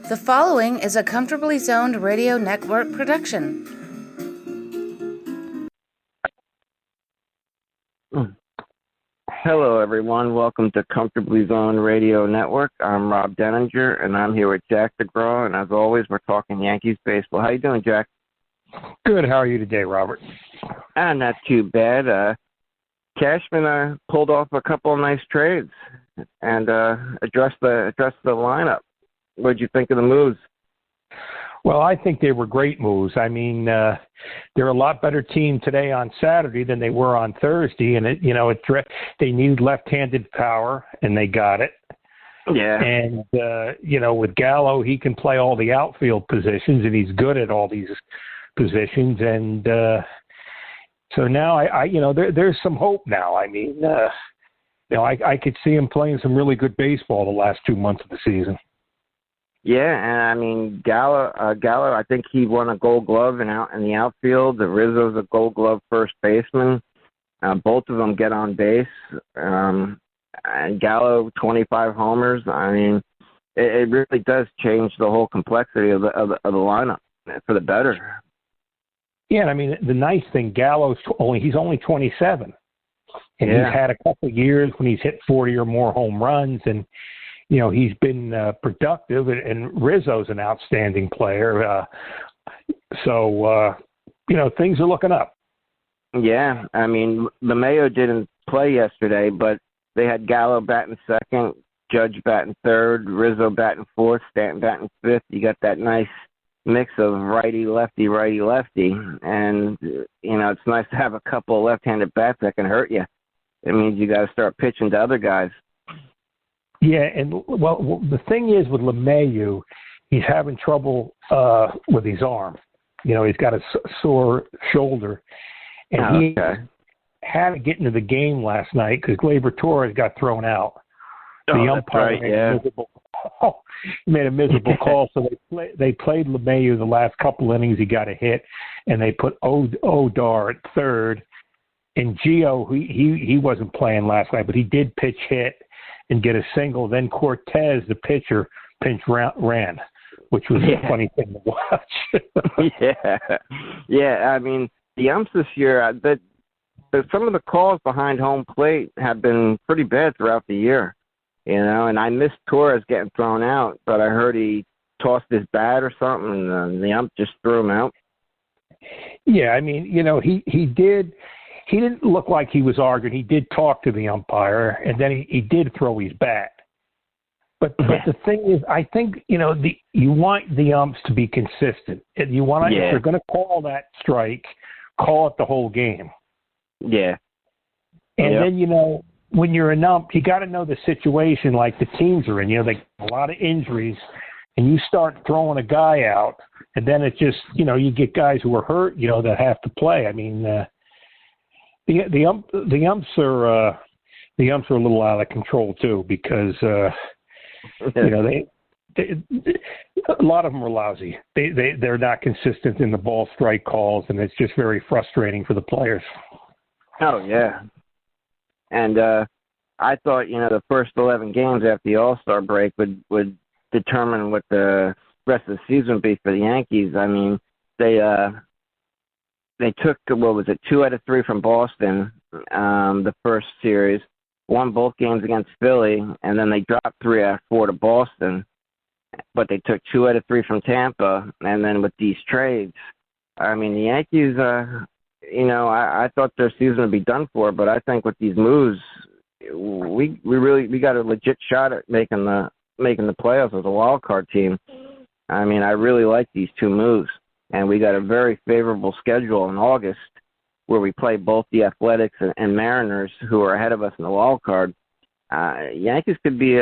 The following is a Comfortably Zoned Radio Network production. Hello, everyone. Welcome to Comfortably Zoned Radio Network. I'm Rob Deinger, and I'm here with Jack Degraw. And as always, we're talking Yankees baseball. How you doing, Jack? Good. How are you today, Robert? Not too bad. Cashman pulled off a couple of nice trades and addressed the lineup. What did you think of the moves? Well, I think they were great moves. I mean, they're a lot better team today on Saturday than they were on Thursday, and they need left-handed power, and they got it. Yeah. And with Gallo, he can play all the outfield positions, and he's good at all these positions. And so now there's some hope now. I mean, I could see him playing some really good baseball the last 2 months of the season. Yeah, and I mean Gallo, I think he won a Gold Glove in the outfield. Rizzo's a Gold Glove first baseman. Both of them get on base. And Gallo, 25 homers. I mean, it really does change the whole complexity of the lineup for the better. Yeah, I mean the nice thing, he's only 27, and yeah. He's had a couple of years when he's hit 40 or more home runs, and he's been productive, and Rizzo's an outstanding player. So things are looking up. Yeah, I mean, LeMahieu didn't play yesterday, but they had Gallo batting second, Judge batting third, Rizzo batting fourth, Stanton batting fifth. You got that nice mix of righty-lefty, righty-lefty. And, it's nice to have a couple of left-handed bats that can hurt you. It means you got to start pitching to other guys. Yeah, and the thing is with LeMahieu, he's having trouble with his arm. He's got a sore shoulder, and he had to get into the game last night because Gleyber Torres got thrown out. The umpire made a miserable call, so they played LeMahieu the last couple innings. He got a hit, and they put Odar at third. And Gio, he wasn't playing last night, but he did pitch hit and get a single. Then Cortez, the pitcher, ran, which was a funny thing to watch. Yeah. I mean, the umps this year, some of the calls behind home plate have been pretty bad throughout the year, and I missed Torres getting thrown out, but I heard he tossed his bat or something, and the ump just threw him out. Yeah, I mean, he did. He didn't look like he was arguing. He did talk to the umpire, and then he did throw his bat. But the thing is, I think, you want the umps to be consistent. And you want if you're going to call that strike, call it the whole game. Yeah. And then, when you're an ump, you got to know the situation like the teams are in. They a lot of injuries, and you start throwing a guy out, and then it just, you get guys who are hurt, that have to play. I mean, The umps are a little out of control too because they a lot of them are lousy. They're not consistent in the ball strike calls, and it's just very frustrating for the players. Oh yeah, and I thought the first 11 games after the All-Star break would determine what the rest of the season would be for the Yankees. I mean They took, 2 out of 3 from Boston, the first series, won both games against Philly, and then they dropped 3 out of 4 to Boston. But they took 2 out of 3 from Tampa, and then with these trades, I mean, the Yankees, I thought their season would be done for, but I think with these moves, we got a legit shot at making the playoffs as a wild card team. I mean, I really like these 2 moves. And we got a very favorable schedule in August where we play both the Athletics and Mariners, who are ahead of us in the wild card. Yankees could be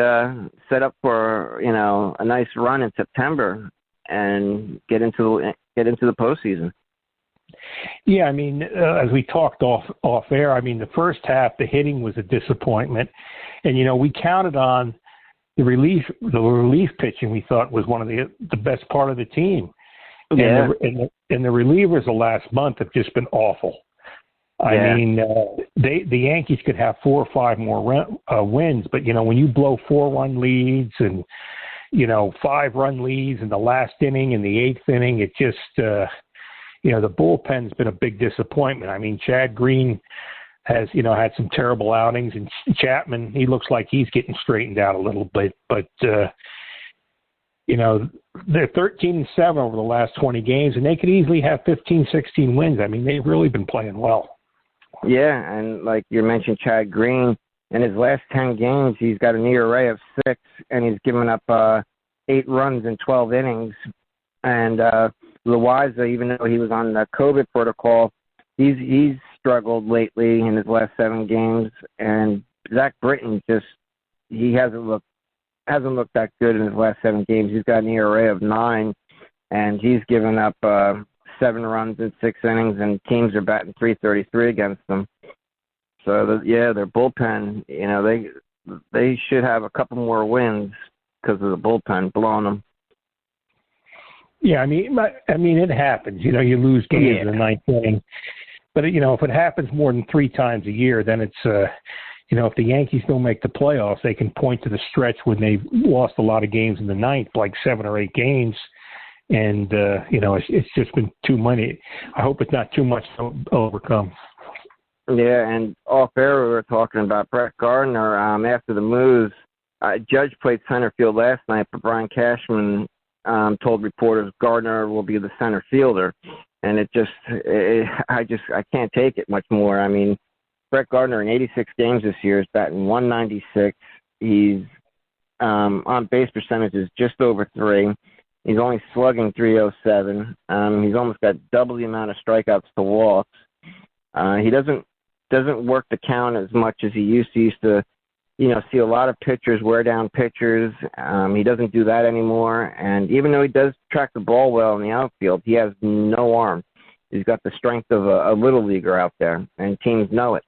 set up for, a nice run in September and get into the postseason. Yeah, I mean, as we talked off air, I mean, the first half, the hitting was a disappointment. And, we counted on the relief pitching we thought was one of the best part of the team. Yeah. And the relievers the last month have just been awful. I mean, the Yankees could have 4 or 5 more wins, but when you blow 4-1 leads and 5-run leads in the last inning, in the 8th inning. It just, the bullpen's been a big disappointment. I mean, Chad Green has, had some terrible outings, and Chapman, he looks like he's getting straightened out a little bit. But, they're 13-7 over the last 20 games, and they could easily have 15, 16 wins. I mean, they've really been playing well. Yeah, and like you mentioned, Chad Green, in his last 10 games, he's got an ERA of 6, and he's given up 8 runs in 12 innings. And Loaiza, even though he was on the COVID protocol, he's struggled lately in his last 7 games. And Zach Britton he hasn't looked that good in his last 7 games. He's got an ERA of 9, and he's given up 7 runs in 6 innings, and teams are batting .333 against them. So their bullpen, they should have a couple more wins because of the bullpen blowing them. Yeah, I mean, it happens. You lose games in the 9th inning, but if it happens more than 3 times a year, then it's if the Yankees don't make the playoffs, they can point to the stretch when they've lost a lot of games in the 9th, like 7 or 8 games. And, it's just been too many. I hope it's not too much to overcome. Yeah, and off air we were talking about Brett Gardner after the moves. Judge played center field last night, but Brian Cashman told reporters Gardner will be the center fielder. And I can't take it much more. I mean, Brett Gardner in 86 games this year is batting .196. He's on base percentage is just over 3. He's only slugging .307. He's almost got double the amount of strikeouts to walks. He doesn't work the count as much as he used to. He used to, see a lot of pitchers wear down pitchers. He doesn't do that anymore. And even though he does track the ball well in the outfield, he has no arm. He's got the strength of a little leaguer out there, and teams know it.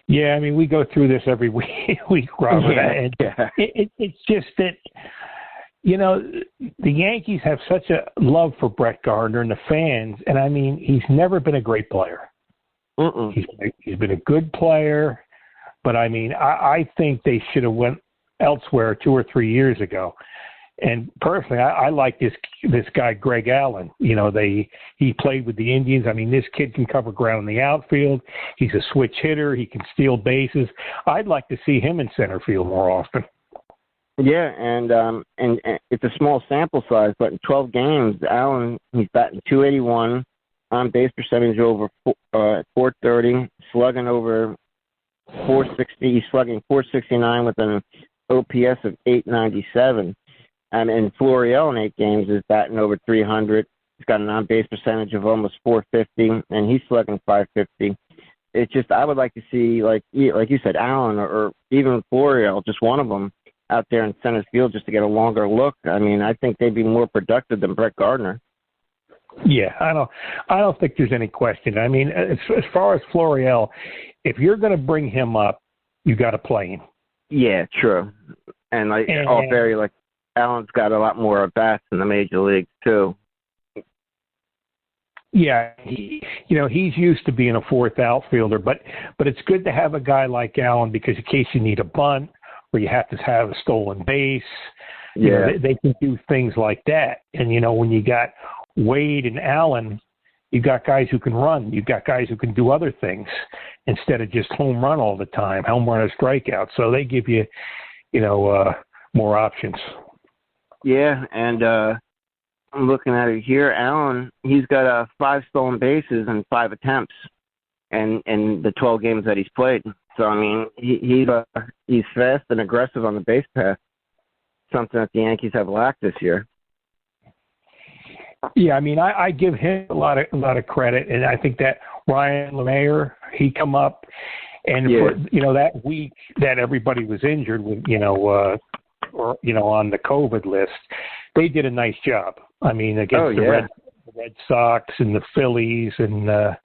Yeah, I mean, we go through this every week, Robert. It's just that, the Yankees have such a love for Brett Gardner and the fans, and I mean, he's never been a great player. He's been a good player, but I mean, I think they should have went elsewhere 2 or 3 years ago. And personally, I like this guy Greg Allen. He played with the Indians. I mean, this kid can cover ground in the outfield. He's a switch hitter. He can steal bases. I'd like to see him in center field more often. Yeah, and it's a small sample size, but in 12 games, Allen, he's batting .281, on base percentage over 430, slugging over 460. He's slugging .469 with an OPS of .897. And Florial in 8 games is batting over .300. He's got an on-base percentage of almost .450, and he's slugging .550. It's just I would like to see, like you said, Allen or even Florial, just one of them, out there in center field just to get a longer look. I mean, I think they'd be more productive than Brett Gardner. Yeah, I don't think there's any question. I mean, as far as Florial, if you're going to bring him up, you got to play him. Yeah, true. And Allen's got a lot more bats in the major leagues too. Yeah, he's used to being a 4th outfielder, but it's good to have a guy like Allen because in case you need a bunt or you have to have a stolen base, they can do things like that. And when you got Wade and Allen, you got guys who can run. You've got guys who can do other things instead of just home run all the time, home run or strikeout. So they give you, more options. Yeah, and I'm looking at it here. Allen, he's got 5 stolen bases and 5 attempts, in the 12 games that he's played. So I mean, he's fast and aggressive on the base path, something that the Yankees have lacked this year. Yeah, I mean, I give him a lot of credit, and I think that Ryan LeMahieu, he come up, and for that week that everybody was injured with, on the COVID list, they did a nice job. I mean, against the Red Sox and the Phillies and the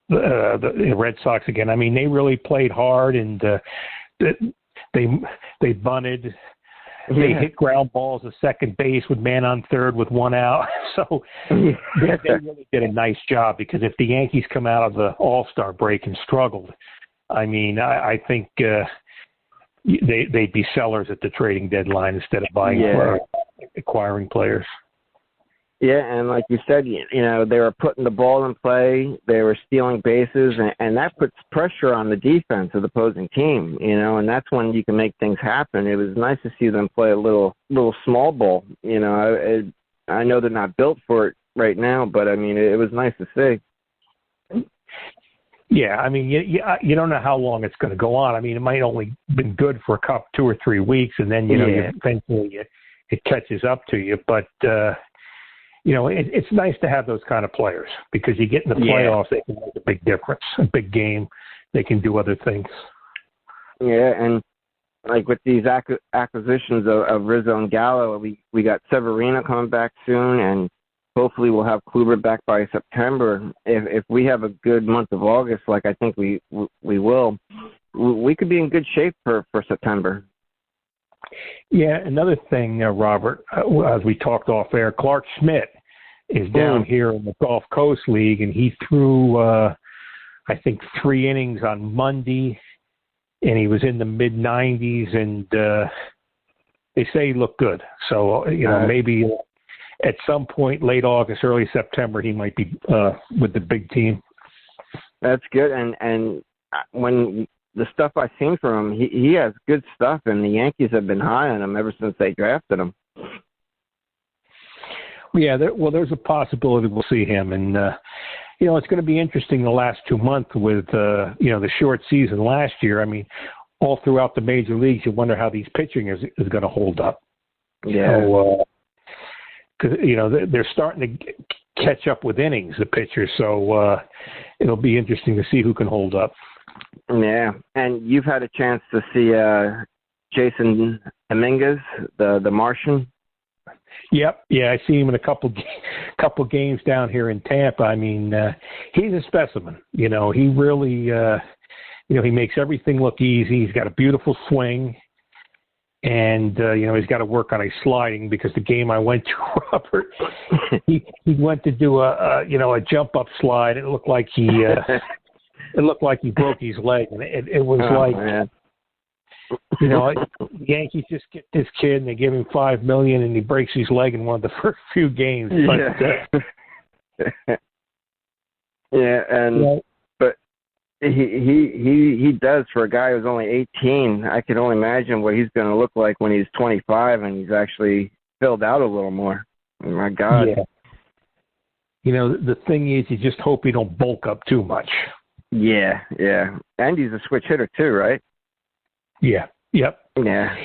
Red Sox again. I mean, they really played hard, and they bunted. They hit ground balls to second base with man on third with 1 out. So they really did a nice job because if the Yankees come out of the All-Star break and struggled, I mean, I think they'd be sellers at the trading deadline instead of acquiring players. Yeah, and like you said, they were putting the ball in play, they were stealing bases, and that puts pressure on the defense of the opposing team, and that's when you can make things happen. It was nice to see them play a little small ball. I know they're not built for it right now, but, it was nice to see. Yeah, you don't know how long it's going to go on. It might only been good for 2 or 3 weeks, and then, eventually it catches up to you, but it's nice to have those kind of players because you get in the playoffs, they can make a big difference, a big game. They can do other things. Yeah, and like with these acquisitions of Rizzo and Gallo, we got Severino coming back soon, and hopefully we'll have Kluber back by September. If we have a good month of August, like I think we will, we could be in good shape for September. Yeah, another thing, Robert, as we talked off air, Clark Schmidt is down here in the Gulf Coast League, and he threw, I think, 3 innings on Monday, and he was in the mid-90s, and they say he looked good. So, maybe at some point late August, early September, he might be with the big team. That's good, and when the stuff I've seen from him, he has good stuff, and the Yankees have been high on him ever since they drafted him. Yeah, there's a possibility we'll see him, and it's going to be interesting the last 2 months with the short season last year. All throughout the major leagues, you wonder how these pitching is going to hold up. Yeah, because they're starting to catch up with innings, the pitchers. So it'll be interesting to see who can hold up. Yeah, and you've had a chance to see Jason Dominguez, the Martian. Yep, yeah, I see him in a couple games down here in Tampa. He's a specimen. He really, he makes everything look easy. He's got a beautiful swing, and he's got to work on his sliding because the game I went to, Robert, he went to do a jump up slide. It looked like he. It looked like he broke his leg, and it was man. The Yankees just get this kid, and they give him $5 million, and he breaks his leg in one of the first few games. But he does for a guy who's only 18. I can only imagine what he's going to look like when he's 25 and he's actually filled out a little more. Oh, my God. Yeah. The thing is, you just hope he don't bulk up too much. Yeah. And he's a switch hitter too, right? Yeah. Yep. Yeah.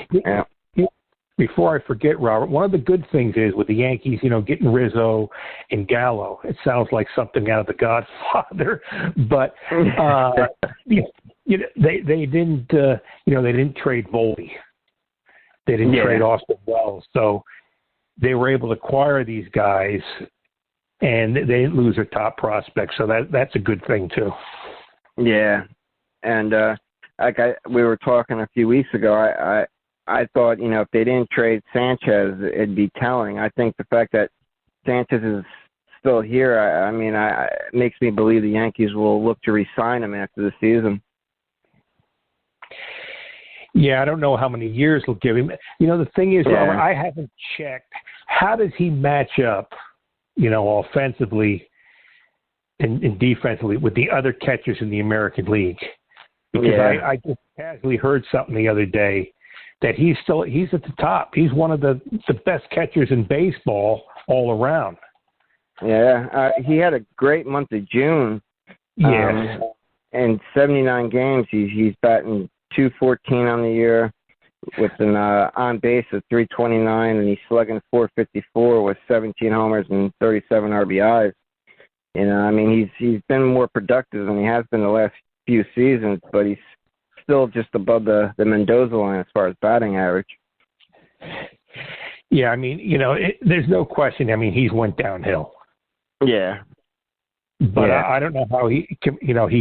Before I forget, Robert, one of the good things is with the Yankees, getting Rizzo and Gallo. It sounds like something out of The Godfather, but they didn't. They didn't trade Volpe. They didn't trade Austin Wells, so they were able to acquire these guys, and they didn't lose their top prospects. So that's a good thing too. Yeah, and we were talking a few weeks ago. I thought, if they didn't trade Sanchez, it'd be telling. I think the fact that Sanchez is still here, it makes me believe the Yankees will look to re-sign him after the season. Yeah, I don't know how many years they'll give him. The thing is, Robert, I haven't checked. How does he match up, offensively and defensively with the other catchers in the American League? Because I just casually heard something the other day that he's at the top. He's one of the best catchers in baseball all around. Yeah, he had a great month of June. Yeah. In 79 games, he's batting .214 on the year with an on base of .329, and he's slugging .454 with 17 homers and 37 RBIs. He's been more productive than he has been the last few seasons, but he's still just above the Mendoza line as far as batting average. Yeah, there's no question. He's went downhill. Yeah. But I don't know how he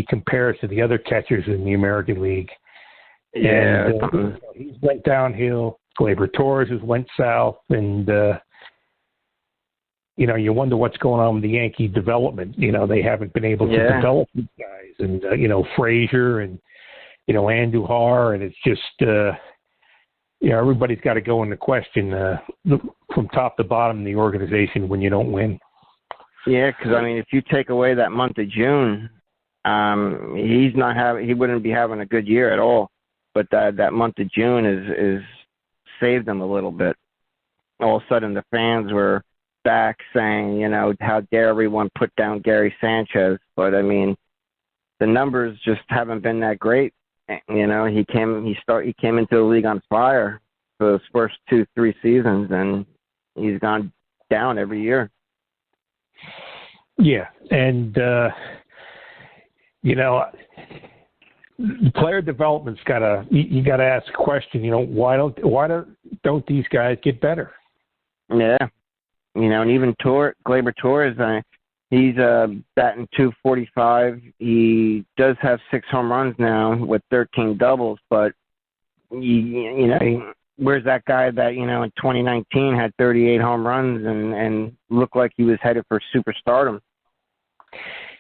compares to the other catchers in the American League. Yeah. And he's went downhill. Gleyber Torres has went south, and you wonder what's going on with the Yankee development. They haven't been able to develop these guys, and Frazier and Andujar, and it's just everybody's got to go into question from top to bottom in the organization when you don't win. Yeah, because I mean, if you take away that month of June, he wouldn't be having a good year at all. But that month of June is saved him a little bit. All of a sudden, the fans were back saying, how dare everyone put down Gary Sanchez? But I mean, the numbers just haven't been that great. He came into the league on fire for those first 2-3 seasons, and he's gone down every year. Yeah, and player development's you got to ask the question. Why don't these guys get better? Yeah, and even Gleyber Torres, he's batting .245. He does have 6 home runs now with 13 doubles, but where's that guy that in 2019 had 38 home runs and looked like he was headed for superstardom?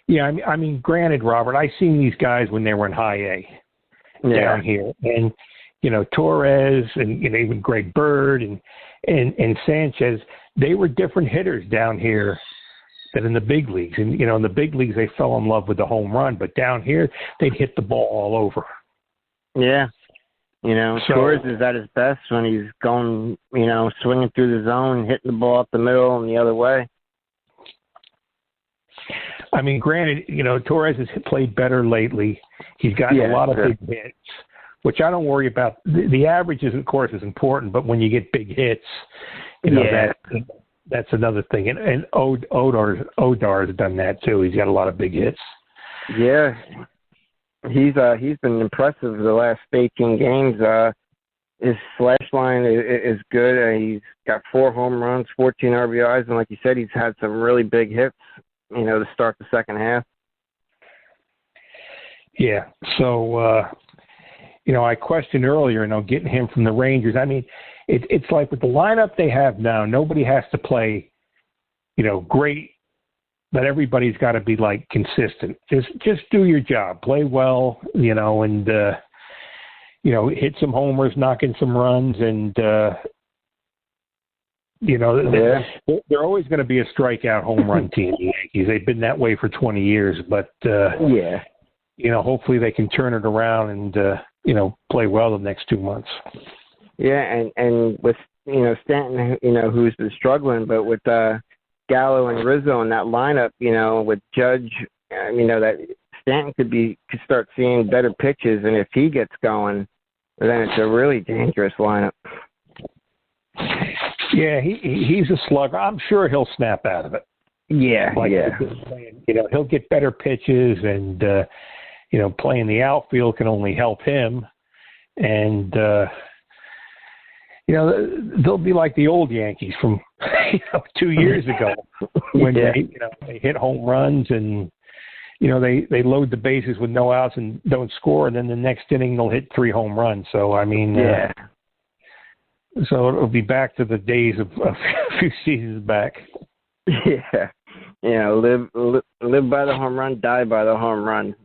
Yeah, I mean, granted, Robert, I seen these guys when they were in high A down here, and Torres and even Greg Bird and Sanchez, they were different hitters down here than in the big leagues. And in the big leagues, they fell in love with the home run, but down here, they'd hit the ball all over. Yeah. Torres is at his best when he's going, swinging through the zone, hitting the ball up the middle and the other way. I mean, granted, Torres has played better lately. He's gotten a lot of big hits, which I don't worry about. The average is, of course, is important, but when you get big hits, that's another thing. And Odar's done that too. He's got a lot of big hits. Yeah, he's been impressive the last 18 games. His slash line is good. He's got 4 home runs, 14 RBIs, and like you said, he's had some really big hits. To start the second half. Yeah. So, I questioned earlier, getting him from the Rangers. I mean, it's like with the lineup they have now, nobody has to play, great, but everybody's got to be like consistent. Just do your job, play well, and hit some homers, knock in some runs, and they're always going to be a strikeout home run team, the Yankees. They've been that way for 20 years, but hopefully they can turn it around and play well the next 2 months. Yeah, and with Stanton, who's been struggling, but with Gallo and Rizzo in that lineup, with Judge, that Stanton could start seeing better pitches, and if he gets going, then it's a really dangerous lineup. Yeah, he's a slugger. I'm sure he'll snap out of it. Yeah. He'll get better pitches, and playing the outfield can only help him. And they'll be like the old Yankees from 2 years ago when they hit home runs and they load the bases with no outs and don't score, and then the next inning they'll hit 3 home runs. So I mean, so it'll be back to the days of a few seasons back. Yeah. Live by the home run, die by the home run,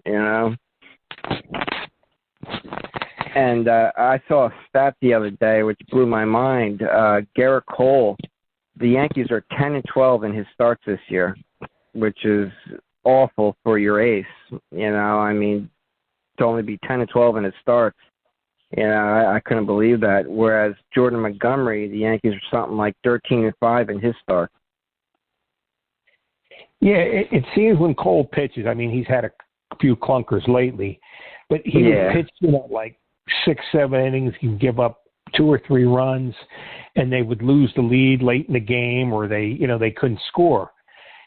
And I saw a stat the other day which blew my mind. Garrett Cole, the Yankees are 10-12 in his starts this year, which is awful for your ace. I mean, to only be 10-12 in his starts. I couldn't believe that. Whereas Jordan Montgomery, the Yankees are something like 13-5 in his start. Yeah, it seems when Cole pitches, I mean, he's had a few clunkers lately, but he would pitch, like 6-7 innings, he'd give up 2 or 3 runs, and they would lose the lead late in the game, or they couldn't score.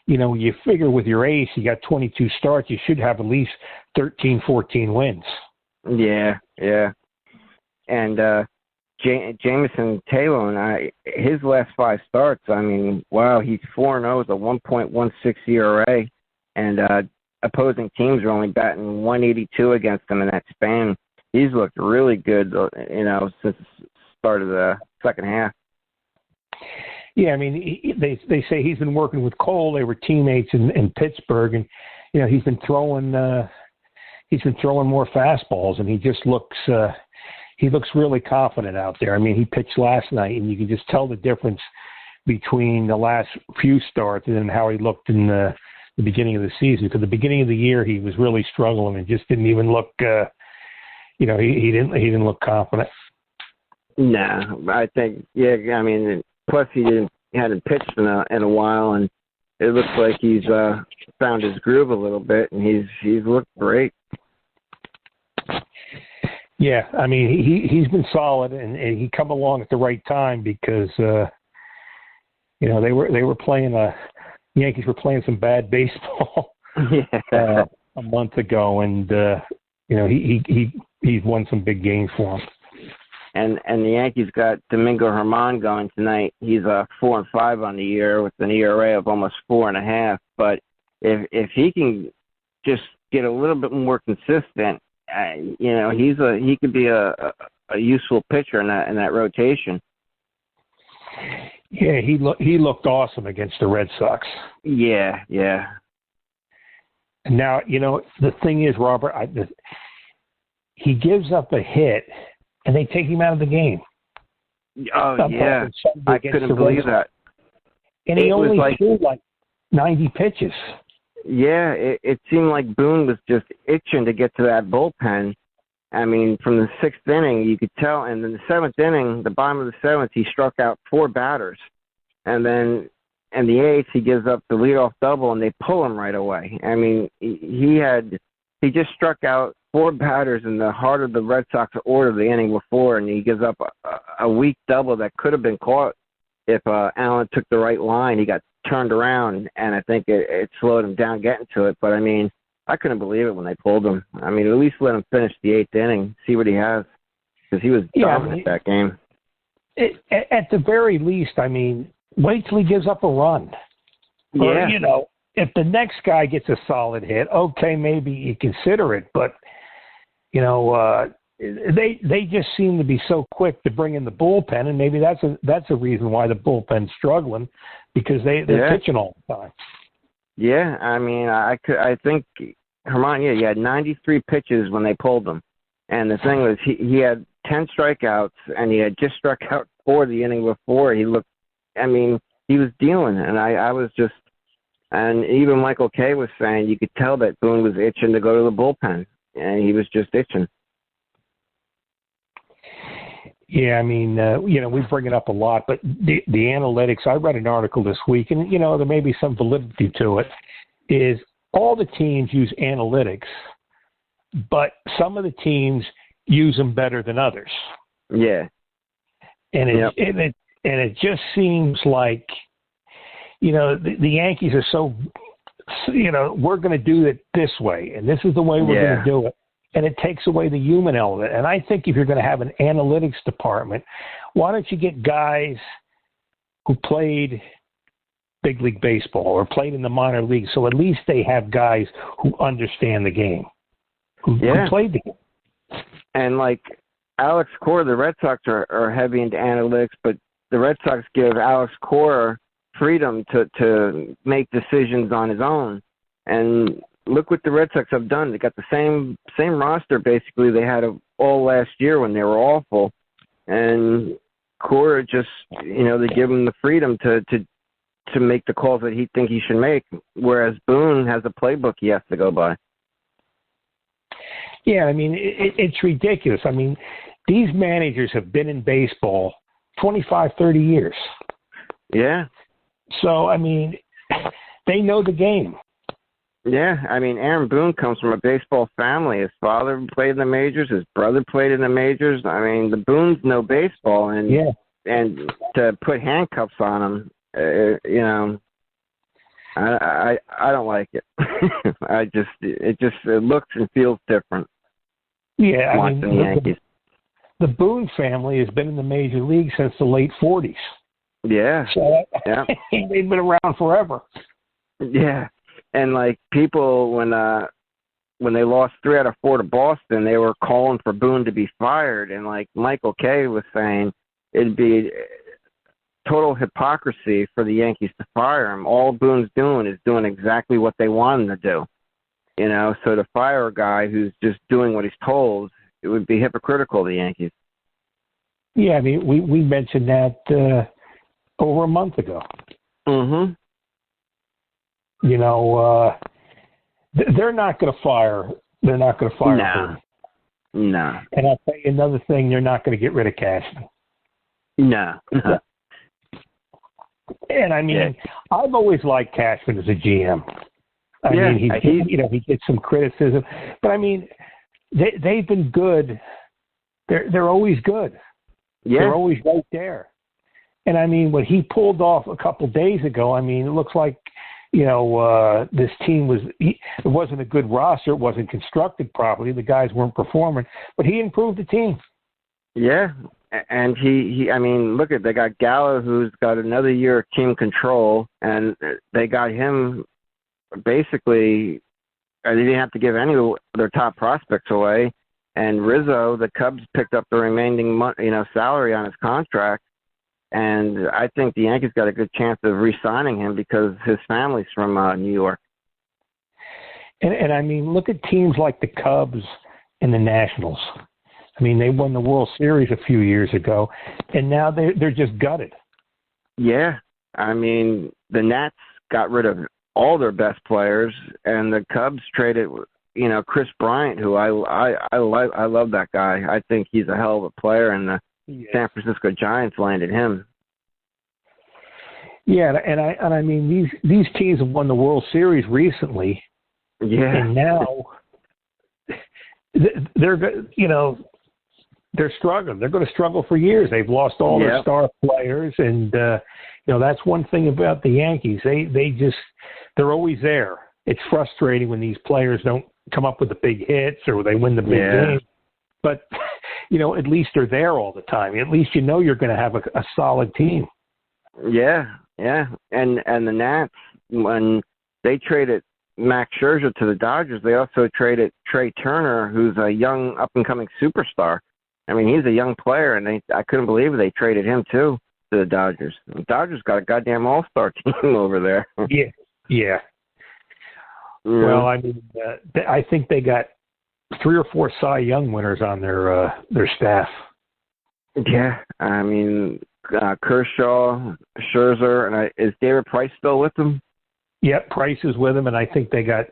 You figure with your ace, you got 22 starts, you should have at least 13, 14 wins. Yeah. And Jameson Taylor, his last 5 starts, I mean, wow, he's 4-0 with a 1.16 ERA, and opposing teams are only batting 182 against him in that span. He's looked really good, since the start of the second half. Yeah, I mean, they say he's been working with Cole. They were teammates in Pittsburgh, and he's been throwing more fastballs, and he just looks. he looks really confident out there. I mean, he pitched last night, and you can just tell the difference between the last few starts and then how he looked in the beginning of the season. Because the beginning of the year, he was really struggling and just didn't even look. He didn't look confident. No, I think I mean, plus he hadn't pitched in a while, and it looks like he's found his groove a little bit, and he's looked great. Yeah, I mean he's been solid, and he come along at the right time because they were playing the Yankees were playing some bad baseball a month ago, and he's won some big games for them. And the Yankees got Domingo Germán going tonight. He's 4-5 on the year with an ERA of almost 4.5. But if he can just get a little bit more consistent, he could be a useful pitcher in that rotation. Yeah, he looked awesome against the Red Sox. Yeah. Now the thing is, Robert, he gives up a hit, and they take him out of the game. Oh, yeah. I couldn't believe that. And he only threw like 90 pitches. Yeah, it seemed like Boone was just itching to get to that bullpen. I mean, from the 6th inning, you could tell. And in the 7th inning, the bottom of the 7th, he struck out 4 batters. And then in the 8th, he gives up the leadoff double, and they pull him right away. I mean, he just struck out 4 batters in the heart of the Red Sox order the inning before, and he gives up a weak double that could have been caught if Allen took the right line. He got turned around, and I think it slowed him down getting to it. But, I mean, I couldn't believe it when they pulled him. I mean, at least let him finish the 8th inning, see what he has, because he was dominant that game. At the very least, I mean, wait till he gives up a run. Yeah. Or, if the next guy gets a solid hit, okay, maybe you consider it. But, they just seem to be so quick to bring in the bullpen, and maybe that's a reason why the bullpen's struggling, because they're pitching all the time. Yeah, I mean, I think Germán, he had 93 pitches when they pulled him, and the thing was he had 10 strikeouts, and he had just struck out 4 the inning before. He was dealing, and I was just, and even Michael Kay was saying you could tell that Boone was itching to go to the bullpen, and he was just itching. Yeah, I mean, we bring it up a lot, but the analytics, I read an article this week, and, there may be some validity to it, is all the teams use analytics, but some of the teams use them better than others. Yeah. And it just seems like, the Yankees are so, we're going to do it this way, and this is the way we're going to do it. And it takes away the human element. And I think if you're going to have an analytics department, why don't you get guys who played big league baseball or played in the minor leagues, so at least they have guys who understand the game, who played the game. And like Alex Cora, the Red Sox are heavy into analytics, but the Red Sox give Alex Cora freedom to make decisions on his own. And look what the Red Sox have done. They got the same roster basically they had all last year when they were awful, and Cora just they give him the freedom to make the calls that he think he should make, whereas Boone has a playbook he has to go by. Yeah, I mean it's ridiculous. I mean these managers have been in baseball 25, 30 years. Yeah. So I mean they know the game. Yeah, I mean, Aaron Boone comes from a baseball family. His father played in the majors. His brother played in the majors. I mean, the Boones know baseball, and to put handcuffs on him, I don't like it. It looks and feels different. Yeah, watching the Yankees. The Boone family has been in the major league since the late 40s. Yeah. So they've been around forever. Yeah. And like people, when they lost 3 out of 4 to Boston, they were calling for Boone to be fired. And like Michael Kay was saying, it'd be total hypocrisy for the Yankees to fire him. All Boone's doing is doing exactly what they want him to do. So to fire a guy who's just doing what he's told, it would be hypocritical of the Yankees. Yeah, I mean, we mentioned that over a month ago. Mm-hmm. You know, they're not going to fire. They're not going to fire him. No. And I'll tell you another thing: they're not going to get rid of Cashman. No. And I mean, I've always liked Cashman as a GM. I mean, he gets some criticism, but I mean, they've been good. They're always good. Yeah. They're always right there. And I mean, what he pulled off a couple days ago, I mean, it looks like, you know, this team it wasn't a good roster. It wasn't constructed properly. The guys weren't performing, but he improved the team. Yeah. And I mean, look they got Gallo, who's got another year of team control, and they got him basically, they didn't have to give any of their top prospects away. And Rizzo, the Cubs picked up the remaining salary on his contract. And I think the Yankees got a good chance of re-signing him because his family's from New York. And I mean, look at teams like the Cubs and the Nationals. I mean, they won the World Series a few years ago, and now they're just gutted. Yeah. I mean, the Nats got rid of all their best players, and the Cubs traded, Chris Bryant, who I love that guy. I think he's a hell of a player, and the San Francisco Giants landed him. Yeah, and I mean these teams have won the World Series recently. Yeah, and now they're struggling. They're going to struggle for years. They've lost all their star players, and that's one thing about the Yankees. They're always there. It's frustrating when these players don't come up with the big hits or they win the big game. But at least they're there all the time. At least you're going to have a solid team. Yeah. And the Nats, when they traded Max Scherzer to the Dodgers, they also traded Trey Turner, who's a young up-and-coming superstar. I mean, he's a young player, and I couldn't believe they traded him, too, to the Dodgers. The Dodgers got a goddamn all-star team over there. Yeah. Well, I mean, I think they got 3 or 4 Cy Young winners on their staff. Yeah, I mean, Kershaw, Scherzer, and is David Price still with them? Yep, Price is with him, and I think they got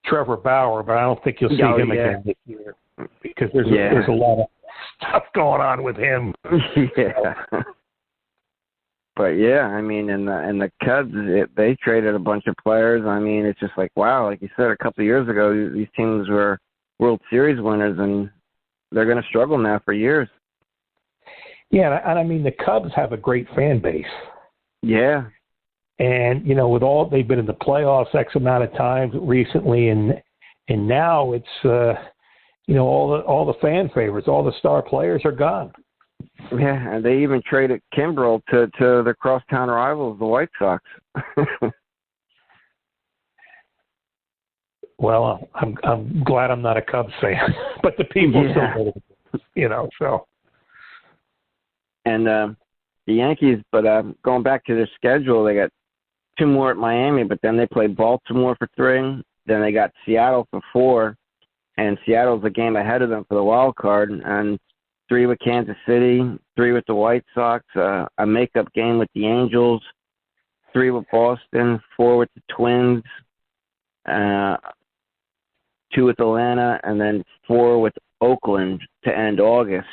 Trevor Bauer, but I don't think you'll see him again this year because there's a lot of stuff going on with him. Yeah. But I mean, and the Cubs, they traded a bunch of players. I mean, it's just like, wow, like you said, a couple of years ago, these teams were World Series winners, and they're going to struggle now for years. Yeah, and I mean, the Cubs have a great fan base. Yeah. And, with all, they've been in the playoffs X amount of times recently, and now it's, all the fan favorites, all the star players are gone. Yeah, and they even traded Kimbrel to the crosstown rivals, the White Sox. Well, I'm glad I'm not a Cubs fan, but the people still, so. And the Yankees, but going back to their schedule, they got 2 more at Miami, but then they play Baltimore for 3. Then they got Seattle for 4, and Seattle's a game ahead of them for the wild card, and 3 with Kansas City, 3 with the White Sox, a makeup game with the Angels, 3 with Boston, 4 with the Twins, 2 with Atlanta, and then 4 with Oakland to end August.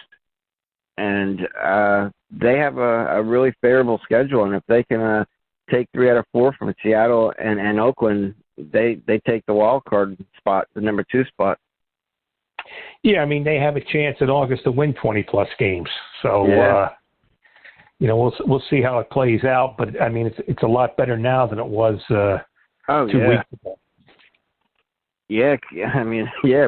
And they have a really favorable schedule, and if they can take 3 out of 4 from Seattle and Oakland, they take the wild card spot, the number 2 spot. Yeah, I mean, they have a chance in August to win 20-plus games. So, we'll see how it plays out. But, I mean, it's a lot better now than it was 2 weeks ago. Yeah, I mean, I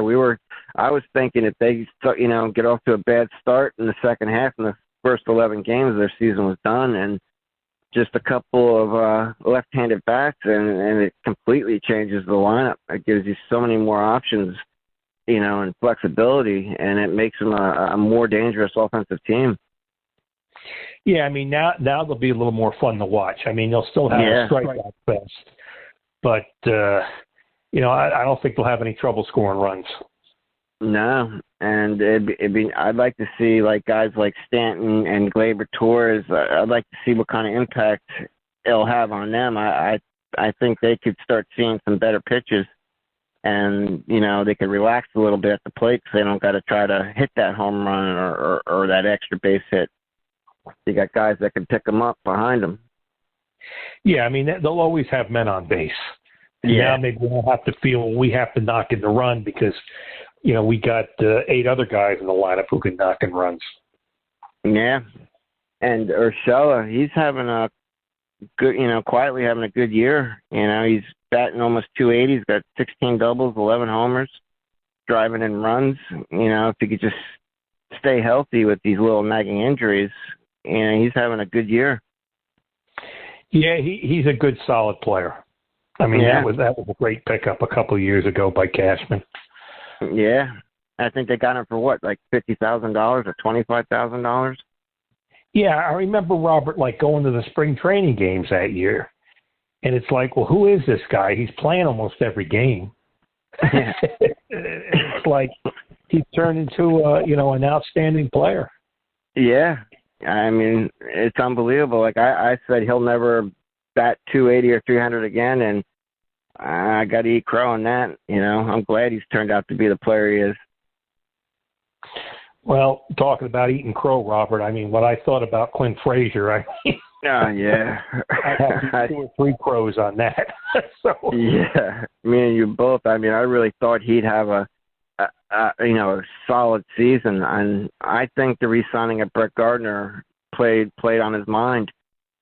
was thinking if they, get off to a bad start in the second half and the first 11 games of their season was done, and just a couple of left-handed bats, and it completely changes the lineup. It gives you so many more options, and flexibility, and it makes them a more dangerous offensive team. Yeah, I mean, now they'll be a little more fun to watch. I mean, they'll still have a strikeout fest, but, I don't think they'll have any trouble scoring runs. No, And I'd like to see like guys like Stanton and Gleyber Torres. I'd like to see what kind of impact it'll have on them. I think they could start seeing some better pitches, and they could relax a little bit at the plate because they don't got to try to hit that home run or that extra base hit. You got guys that can pick them up behind them. Yeah, I mean they'll always have men on base. Yeah. Now maybe we don't have to feel we have to knock in the run because, we got 8 other guys in the lineup who can knock in runs. Yeah. And Urshela, he's having a good, quietly having a good year. He's batting almost 280. He's got 16 doubles, 11 homers, driving in runs. If he could just stay healthy with these little nagging injuries, he's having a good year. Yeah, he's a good, solid player. I mean, that was a great pickup a couple of years ago by Cashman. Yeah. I think they got him for what, like $50,000 or $25,000? Yeah, I remember Robert going to the spring training games that year. And it's like, well, who is this guy? He's playing almost every game. It's like he's turned into an outstanding player. Yeah. I mean, it's unbelievable. Like I said, he'll never bat 280 or 300 again, and I got to eat crow on that. I'm glad he's turned out to be the player he is. Well, talking about eating crow, Robert, I mean, what I thought about Quinn Frazier, oh, yeah. I had 2 or 3 crows on that. So. Yeah, me and you both. I mean, I really thought he'd have a solid season, and I think the re-signing of Brett Gardner played on his mind.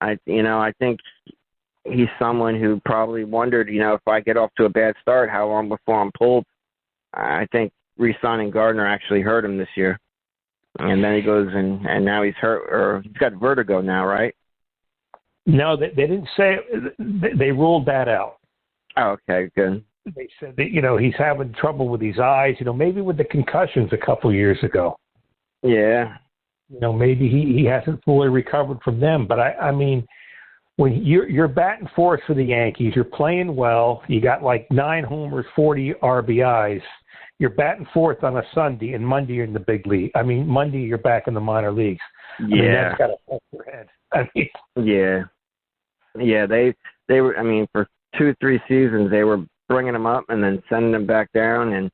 I think he's someone who probably wondered, if I get off to a bad start, how long before I'm pulled. I think re-signing Gardner actually hurt him this year. And then he goes and now he's hurt, or he's got vertigo now, right? No, they didn't say – they ruled that out. Oh, okay, good. They said that, he's having trouble with his eyes, maybe with the concussions a couple years ago. Yeah. Maybe he hasn't fully recovered from them. But, I mean, when you're batting fourth for the Yankees, you're playing well, you got like 9 homers, 40 RBIs. You're batting fourth on a Sunday, and Monday you're in the big league. I mean, Monday you're back in the minor leagues. Yeah. I mean, that's got to fuck your head. I mean, yeah. Yeah, they were, I mean, for 2-3 seasons, they were bringing him up and then sending him back down, and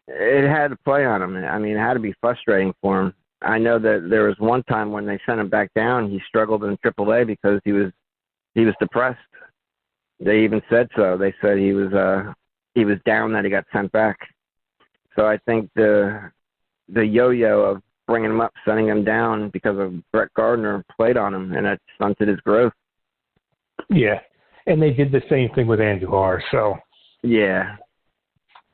it had to play on him. I mean, it had to be frustrating for him. I know that there was one time when they sent him back down, he struggled in AAA because he was depressed. They even said so. They said he was down that he got sent back. So I think the yo-yo of bringing him up, sending him down because of Brett Gardner played on him, and it stunted his growth. Yeah, and they did the same thing with Andujar. So yeah,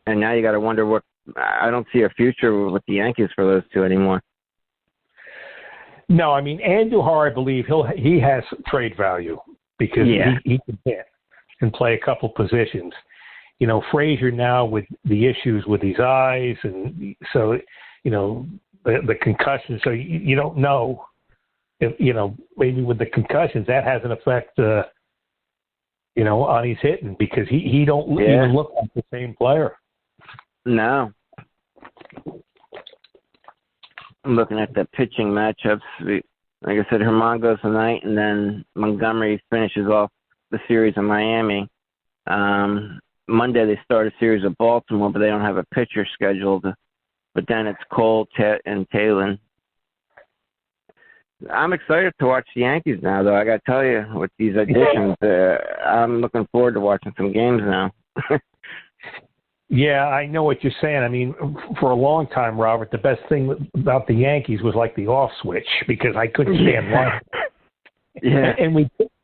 and now you got to wonder what. I don't see a future with the Yankees for those two anymore. No, I mean Andujar, I believe he has trade value because he can hit and play a couple positions. Frazier now with the issues with his eyes, and so the concussion. So you don't know if maybe with the concussions that has an effect. On his hitting because he don't even look like the same player. No. I'm looking at the pitching matchups. Like I said, Herman goes tonight, and then Montgomery finishes off the series in Miami. Monday they start a series at Baltimore, but they don't have a pitcher scheduled. But then it's Cole, and Talon. I'm excited to watch the Yankees now, though. I got to tell you, with these additions, I'm looking forward to watching some games now. Yeah, I know what you're saying. I mean, for a long time, Robert, the best thing about the Yankees was like the off switch because I couldn't stand watching. Yeah, and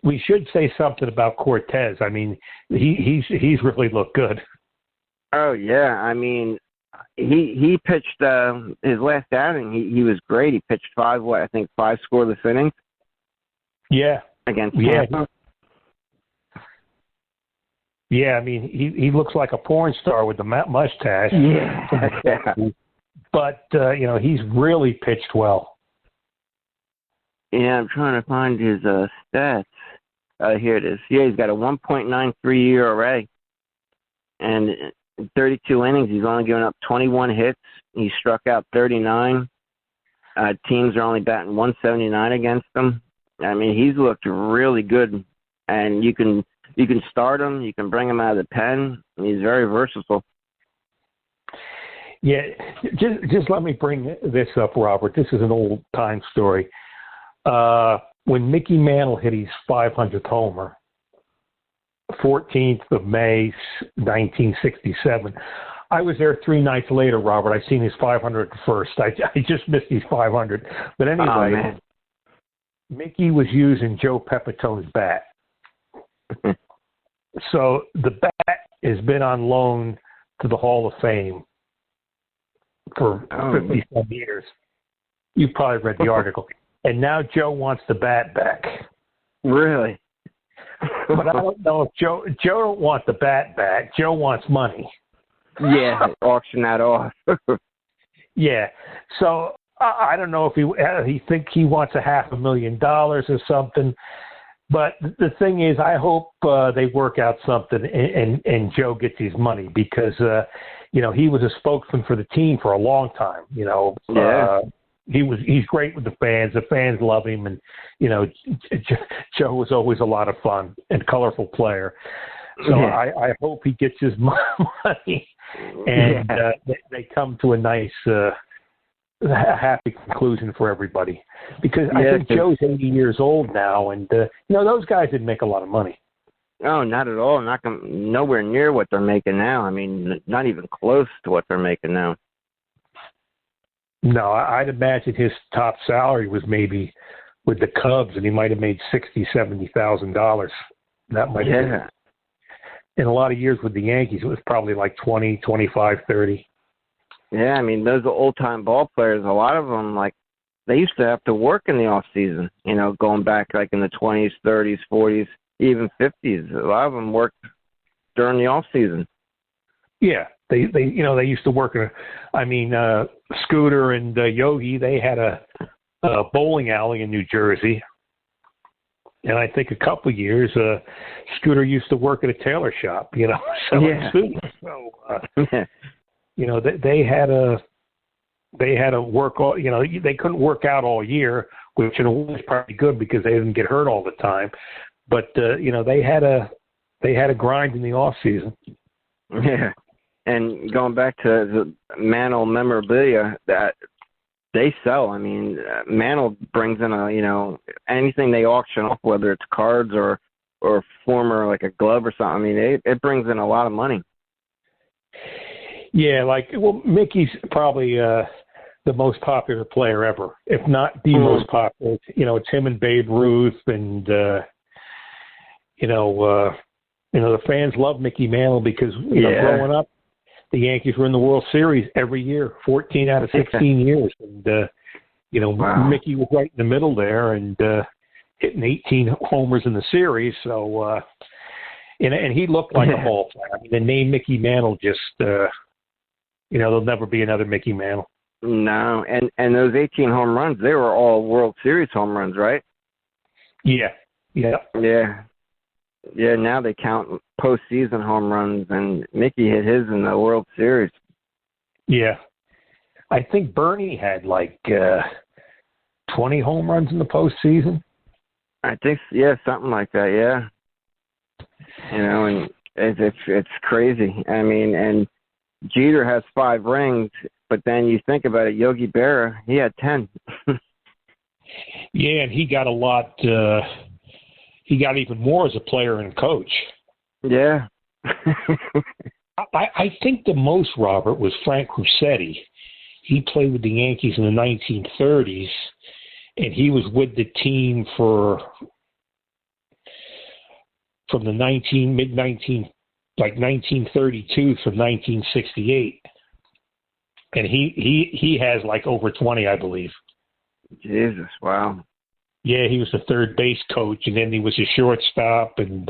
we should say something about Cortez. I mean, he's really looked good. Oh yeah, I mean, he pitched his last outing. He was great. He pitched 5 scoreless innings. Yeah, against Tampa. Yeah, I mean, he looks like a porn star with the mustache. Yeah. But, he's really pitched well. Yeah, I'm trying to find his stats. Here it is. Yeah, he's got a 1.93 ERA. And 32 innings. He's only given up 21 hits. He struck out 39. Teams are only batting 179 against him. I mean, he's looked really good, and you can start him. You can bring him out of the pen. He's very versatile. Yeah, just let me bring this up, Robert. This is an old-time story. When Mickey Mantle hit his 500th homer, 14th of May, 1967, I was there 3 nights later, Robert. I seen his 500 first. I just missed his 500. But anyway, Mickey was using Joe Pepitone's bat. So the bat has been on loan to the Hall of Fame for 50-some years. You probably read the article. And now Joe wants the bat back. Really? But I don't know if Joe don't want the bat back. Joe wants money. Yeah, auction that off. Yeah. So I don't know if he thinks he wants $500,000 or something. But the thing is, I hope they work out something and Joe gets his money because, he was a spokesman for the team for a long time. Yeah. He's great with the fans. The fans love him, and Joe was always a lot of fun and colorful player. So I hope he gets his money and they come to a nice, happy conclusion for everybody. Because I think Joe's 80 years old now, and those guys didn't make a lot of money. No, not at all. Nowhere near what they're making now. I mean, not even close to what they're making now. No, I'd imagine his top salary was maybe with the Cubs, and he might have made $60,000-$70,000. That might have been. In a lot of years with the Yankees, it was probably like 20, 25, 30. Yeah, I mean, those old-time ball players, a lot of them, they used to have to work in the off-season, going back in the 20s, 30s, 40s, even 50s. A lot of them worked during the off-season. Yeah, they used to work. Scooter and Yogi, they had a bowling alley in New Jersey. And I think a couple of years, Scooter used to work at a tailor shop, selling suits. So, they had to work all, they couldn't work out all year, which was probably good because they didn't get hurt all the time. But, they had to grind in the off season. Yeah. And going back to the Mantle memorabilia that they sell, I mean, Mantle brings in anything they auction off, whether it's cards or former a glove or something. I mean, it brings in a lot of money. Yeah, Mickey's probably the most popular player ever, if not the most popular. It's him and Babe Ruth, and the fans love Mickey Mantle because growing up, the Yankees were in the World Series every year, 14 out of 16 years. And, wow. Mickey was right in the middle there and hitting 18 homers in the series. So, and he looked like a ball player. I mean, the name Mickey Mantle just, there'll never be another Mickey Mantle. No, and those 18 home runs, they were all World Series home runs, right? Yeah. Yeah, now they count postseason home runs, and Mickey hit his in the World Series. Yeah. I think Bernie had 20 home runs in the postseason. I think, something like that, yeah. And it's crazy. I mean, and Jeter has 5 rings, but then you think about it, Yogi Berra, he had 10. Yeah, and he got a lot. He got even more as a player and coach. Yeah. I think the most, Robert, was Frank Ruscetti. He played with the Yankees in the 1930s, and he was with the team from the 1932 from 1968. And he has over 20, I believe. Jesus, wow. Yeah, he was the third base coach, and then he was a shortstop, and,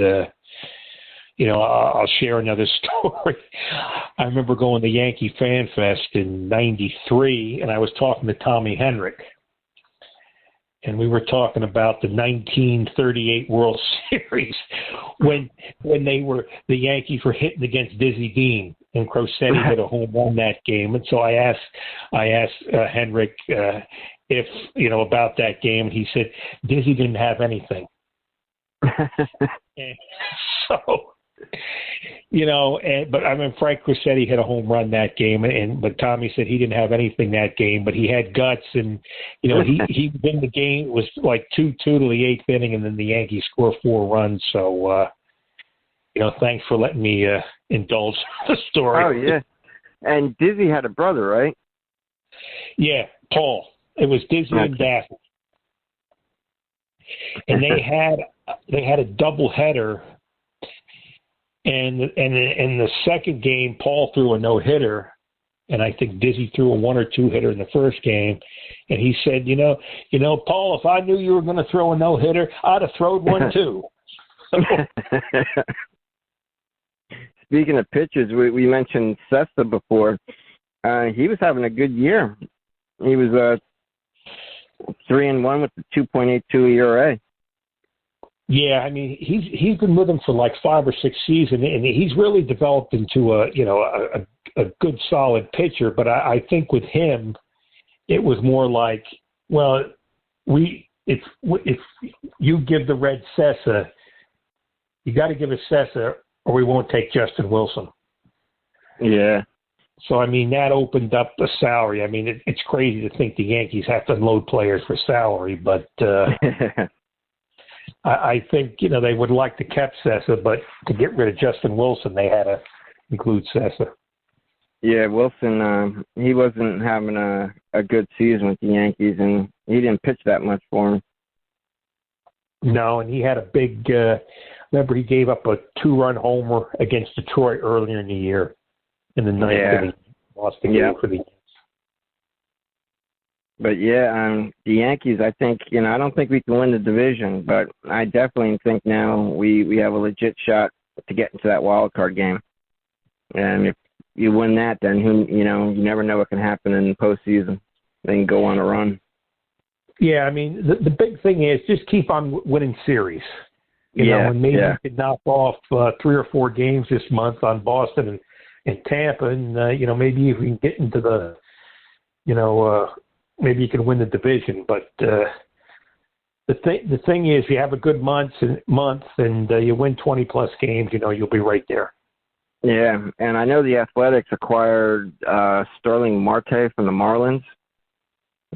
I'll share another story. I remember going to Yankee Fan Fest in 93, and I was talking to Tommy Henrik, and we were talking about the 1938 World Series when the Yankees were hitting against Dizzy Dean, and Crosetti hit a home run that game. And so I asked Henrik if, about that game. He said Dizzy didn't have anything. And so, but I mean, Frank Crosetti hit a home run that game, but Tommy said he didn't have anything that game, but he had guts, and he won the game. It was like 2-2 to the eighth inning, and then the Yankees score 4 runs. So, thanks for letting me indulge the story. Oh yeah, and Dizzy had a brother, right? Yeah, Paul. It was Dizzy and Daffy, and they had a doubleheader. And in the second game, Paul threw a no-hitter, and I think Dizzy threw a 1 or 2 hitter in the first game. And he said, Paul, if I knew you were going to throw a no-hitter, I'd have thrown one too. Speaking of pitchers, we mentioned Cessa before. He was having a good year. He was 3-1 with the 2.82 ERA. Yeah, I mean, he's been with him for like 5 or 6 seasons, and he's really developed into a good, solid pitcher. But I think with him, it was more like, well, if you give the Red Cessa, you got to give us Cessa, or we won't take Justin Wilson. Yeah. So, I mean, that opened up the salary. I mean, it's crazy to think the Yankees have to unload players for salary, but I think, they would like to keep Cessa, but to get rid of Justin Wilson, they had to include Cessa. Yeah, Wilson, he wasn't having a good season with the Yankees, and he didn't pitch that much for him. No, and he had a big remember he gave up a 2-run homer against Detroit earlier in the year in the ninth inning. Lost the game for the Yankees. But, the Yankees, I think, I don't think we can win the division, but I definitely think now we have a legit shot to get into that wild card game. And if you win that, then, you never know what can happen in the postseason. They can go on a run. Yeah, I mean, the big thing is just keep on winning series. And maybe you could knock off 3 or 4 games this month on Boston and Tampa, and, maybe if we can get into the, maybe you can win the division. But the thing is, you have a good month and you win 20-plus games, you'll be right there. Yeah, and I know the Athletics acquired Sterling Marte from the Marlins,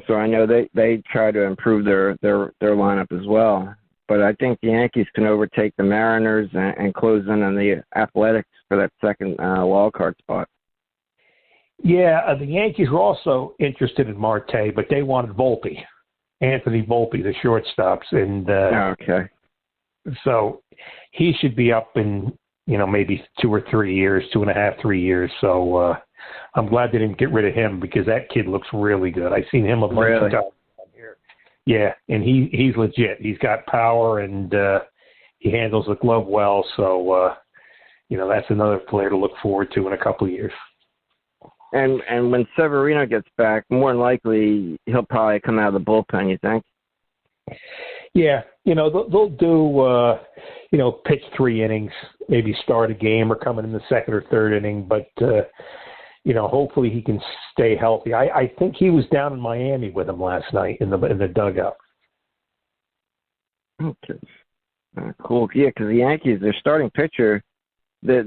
so I know they try to improve their lineup as well. But I think the Yankees can overtake the Mariners and close in on the Athletics for that second wild card spot. Yeah, the Yankees were also interested in Marte, but they wanted Anthony Volpe, the shortstops, and okay. So he should be up in maybe 2 or 3 years, 2.5, 3 years. So I'm glad they didn't get rid of him because that kid looks really good. I've seen him a bunch of times here. Yeah, and he's legit. He's got power and he handles the glove well. So that's another player to look forward to in a couple of years. And when Severino gets back, more than likely he'll probably come out of the bullpen, you think? Yeah, they'll do pitch 3 innings, maybe start a game or come in the second or third inning, but hopefully he can stay healthy. I think he was down in Miami with him last night in the dugout. Okay, cool. Yeah, because the Yankees, their starting pitcher, they're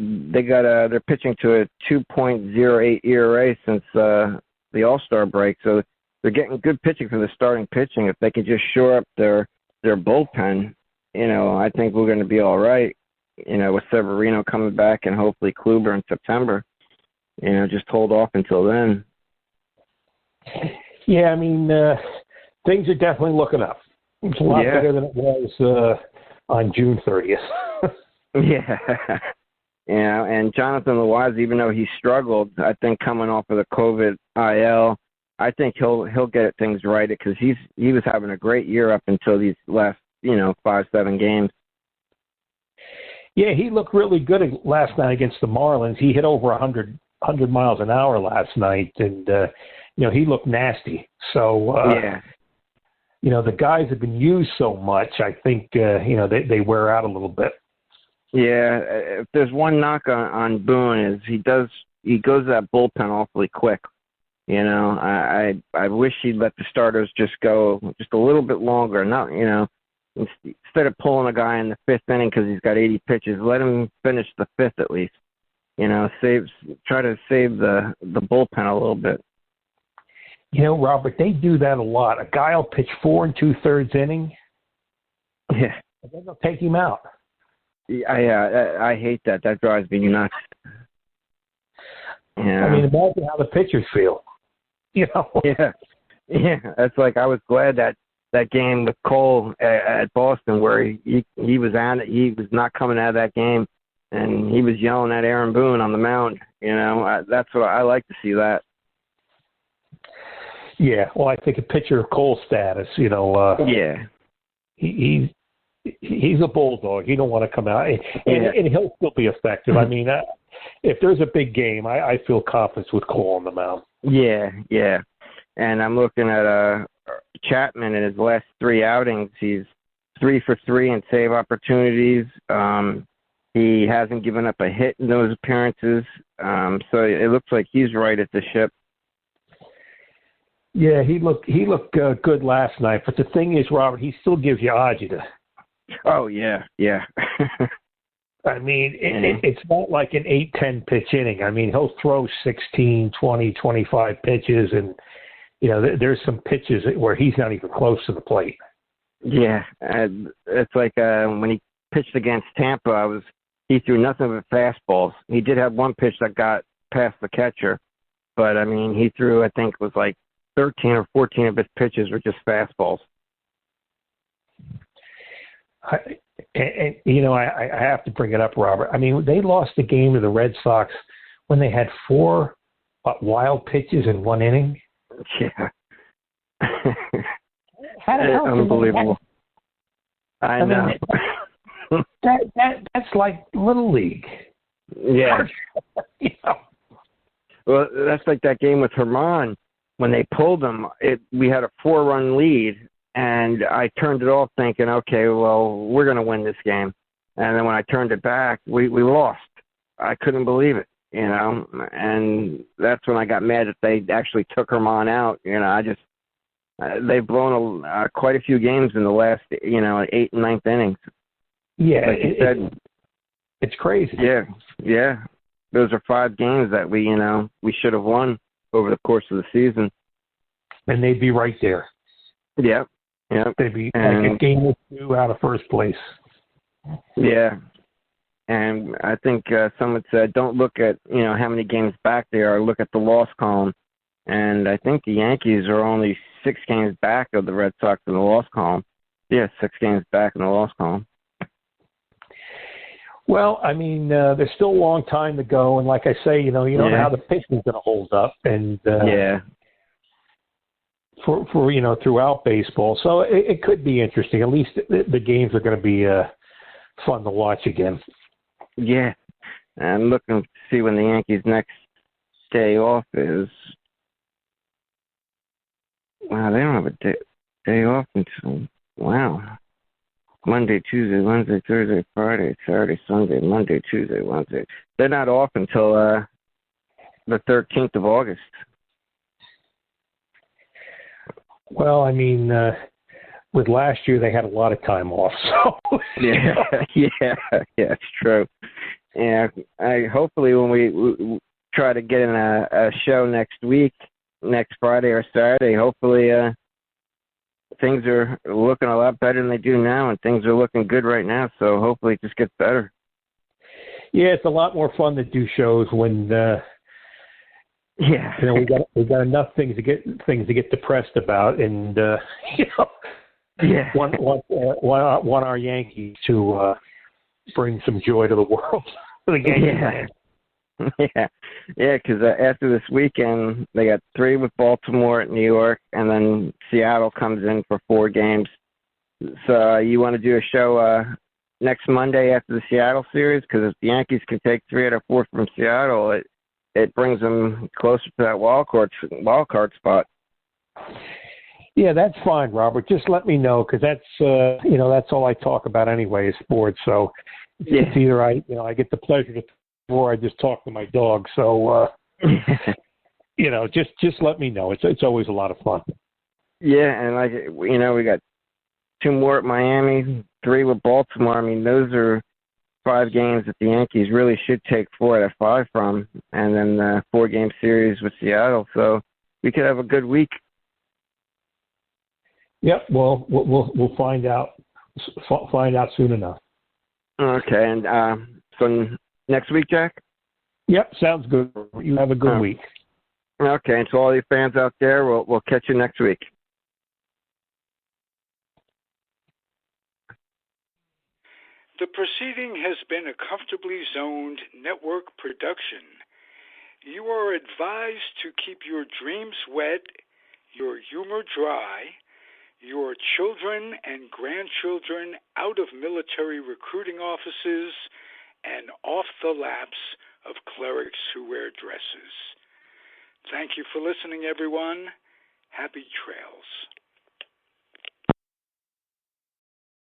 pitching to a 2.08 ERA since the All-Star break, so they're getting good pitching for the starting pitching. If they could just shore up their bullpen, I think we're going to be all right. With Severino coming back and hopefully Kluber in September, just hold off until then. Yeah, I mean, things are definitely looking up. It's a lot better than it was on June 30th. Yeah. And Jonathan Loaiza, even though he struggled, I think coming off of the COVID IL, I think he'll get things right because he was having a great year up until these last 5-7 games. Yeah, he looked really good last night against the Marlins. He hit over 100 miles an hour last night, and he looked nasty. So the guys have been used so much. I think they wear out a little bit. Yeah, if there's one knock on Boone is he does he goes to that bullpen awfully quick. You know, I wish he'd let the starters just go just a little bit longer. Not, you know, instead of pulling a guy in the fifth inning because he's got 80 pitches, let him finish the fifth at least. You know, try to save the bullpen a little bit. You know, Robert, they do that a lot. A guy will pitch 4 2/3 innings. Yeah. And then they'll take him out. I hate that. That drives me nuts. Yeah. I mean, imagine how the pitchers feel. You know. Yeah. It's like I was glad that game with Cole at Boston where he was not coming out of that game, and he was yelling at Aaron Boone on the mound. You know, that's what I like to see that. Yeah. Well, I think a pitcher of Cole's status, you know. Yeah. He's a bulldog. He don't want to come out, and he'll still be effective. I mean, if there's a big game, I feel confidence with Cole on the mound. Yeah. And I'm looking at Chapman in his last 3 outings. He's 3 for 3 in save opportunities. He hasn't given up a hit in those appearances. So it looks like he's right at the ship. Yeah, he looked good last night. But the thing is, Robert, he still gives you agita. Oh, yeah. I mean, it's not like an 8-10 pitch inning. I mean, he'll throw 16, 20, 25 pitches, and, you know, there's some pitches where he's not even close to the plate. Yeah, it's like when he pitched against Tampa, he threw nothing but fastballs. He did have one pitch that got past the catcher, but, I mean, he threw, I think it was like 13 or 14 of his pitches were just fastballs. And you know, I have to bring it up, Robert. I mean, they lost the game to the Red Sox when they had 4 wild pitches in 1 inning. Yeah. Unbelievable. I know. Mean, that's like Little League. Yeah. You know? Well, that's like that game with Herman. When they pulled him, we had a 4-run lead. And I turned it off thinking, okay, well, we're going to win this game. And then when I turned it back, we lost. I couldn't believe it, you know. And that's when I got mad that they actually took Herman out. You know, they've blown quite a few games in the last, you know, 8th and 9th innings. Yeah, like you said, it's crazy. Yeah. Those are 5 games that we should have won over the course of the season. And they'd be right there. Yeah. They'd be like a game or 2 out of first place. Yeah. And I think someone said, don't look at, you know, how many games back they are, look at the loss column. And I think the Yankees are only 6 games back of the Red Sox in the loss column. Yeah, 6 games back in the loss column. Well, I mean, there's still a long time to go. And like I say, you don't know how the pitching's going to hold up. And for you know, throughout baseball. So it could be interesting. At least the games are going to be fun to watch again. Yeah. I'm looking to see when the Yankees' next day off is. Wow, they don't have a day off until, Monday, Tuesday, Wednesday, Thursday, Friday, Saturday, Sunday, Monday, Tuesday, Wednesday. They're not off until the 13th of August. Well, I mean, with last year, they had a lot of time off. So Yeah, it's true. Yeah, hopefully when we try to get in a show next week, next Friday or Saturday, hopefully things are looking a lot better than they do now, and things are looking good right now. So hopefully it just gets better. Yeah, it's a lot more fun to do shows when. Yeah, you know, we got enough things to get depressed about, and you know, want our Yankees to bring some joy to the world. For the game. Yeah. Because after this weekend, they got 3 with Baltimore at New York, and then Seattle comes in for 4 games. So you want to do a show next Monday after the Seattle series? Because if the Yankees can take 3 out of 4 from Seattle, it brings them closer to that wild card spot. Yeah, that's fine, Robert. Just let me know, because that's that's all I talk about anyway is sports. So it's either I get the pleasure to before I just talk to my dog. So, just let me know. It's always a lot of fun. Yeah, and we got 2 more at Miami, 3 with Baltimore. I mean, those are 5 games that the Yankees really should take 4 out of 5 from, and then the 4-game series with Seattle. So we could have a good week. Yep. Well, we'll find out. Find out soon enough. Okay, and so next week, Jack? Yep, sounds good. You have a good week. Okay, and to all you fans out there, we'll catch you next week. The proceeding has been a Comfortably Zoned network production. You are advised to keep your dreams wet, your humor dry, your children and grandchildren out of military recruiting offices and off the laps of clerics who wear dresses. Thank you for listening, everyone. Happy trails.